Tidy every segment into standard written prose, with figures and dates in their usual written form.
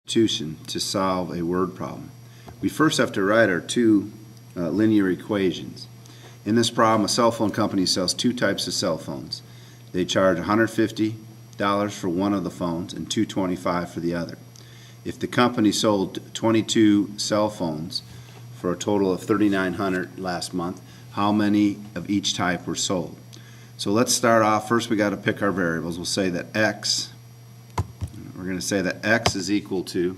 substitution to solve a word problem. We first have to write our two linear equations. In this problem, a cell phone company sells two types of cell phones. They charge $150 for one of the phones and $225 for the other. If the company sold 22 cell phones for a total of $3,900 last month, how many of each type were sold? So let's start off. First we got to pick our variables. We'll say that x, we're going to say that x is equal to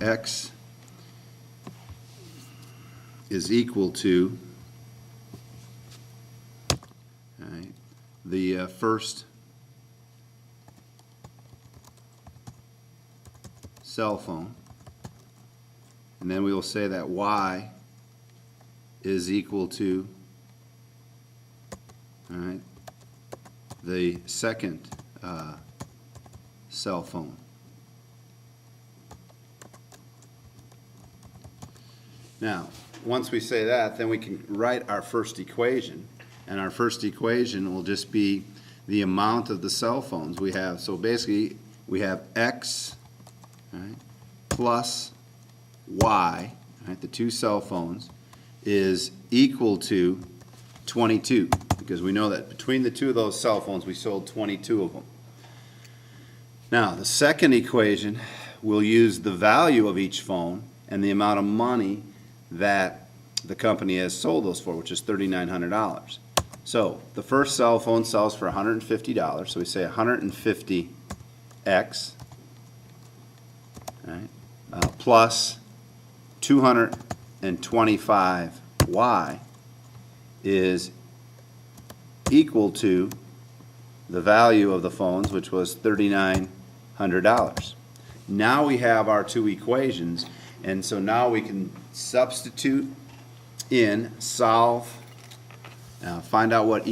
x is equal to the first cell phone, and then we will say that y is equal to the second cell phone. Now, once we say that, then we can write our first equation, and our first equation will just be the amount of the cell phones we have. So basically, we have x plus y, the two cell phones, is equal to 22, because we know that between the two of those cell phones we sold 22 of them. Now the second equation will use the value of each phone and the amount of money that the company has sold those for, which is $3,900. So the first cell phone sells for $150, so we say 150x plus 225y is equal to the value of the phones, which was $3,900. Now we have our two equations, and so now we can substitute in, solve, find out what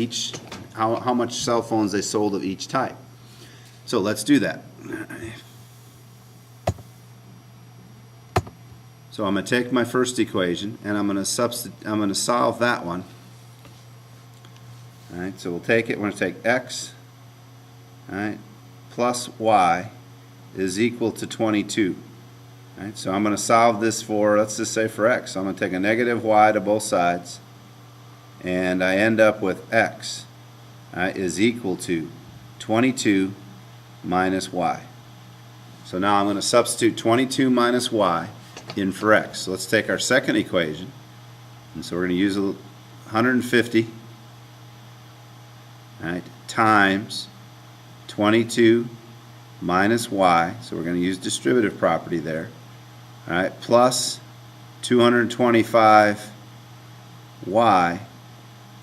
how much cell phones they sold of each type. So let's do that. So I'm going to take my first equation and I'm going to solve that one. All right, so we'll take it. We're going to take x, plus y is equal to 22. All right, so I'm going to solve this for, let's just say for x. So I'm going to take a negative y to both sides, and I end up with x is equal to 22 minus y. So now I'm going to substitute 22 minus y in for x. So let's take our second equation, and so we're going to use 150 times 22 minus y, so we're going to use distributive property there, plus 225y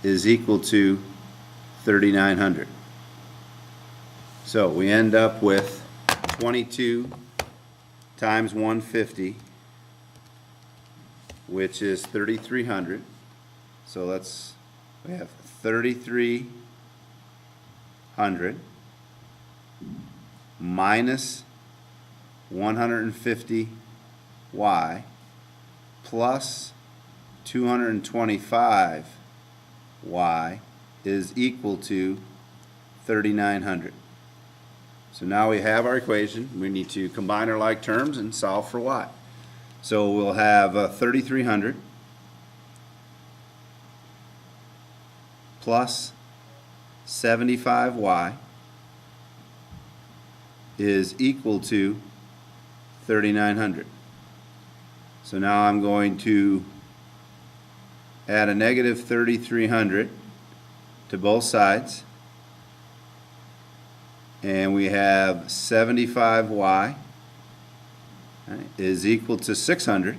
is equal to 3,900. So we end up with 22 times 150, which is 3,300. So we have 3,300 minus 150y plus 225y is equal to 3,900. So now we have our equation. We need to combine our like terms and solve for y. So we'll have 3,300 plus 75y is equal to 3,900. So now I'm going to add a negative 3,300 to both sides, and we have 75y is equal to 600.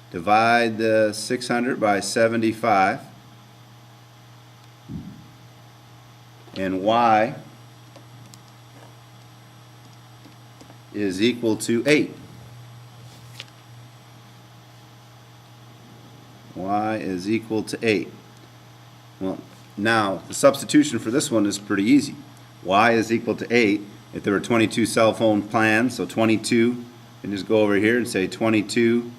Divide the 600 by 75, and y is equal to 8. Y is equal to 8. Well, now the substitution for this one is pretty easy. Y is equal to 8. If there were 22 cell phone plans, so 22, and just go over here and say 22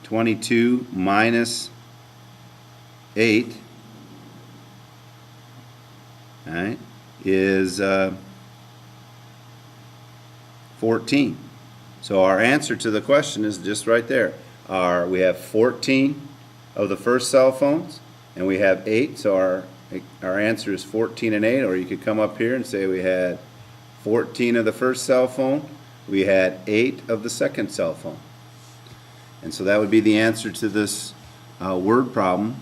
22 minus 8 all right, is 14. So our answer to the question is just right there. We have 14 of the first cell phones, and we have 8, so our answer is 14 and 8, or you could come up here and say we had 14 of the first cell phone, we had 8 of the second cell phone. And so that would be the answer to this word problem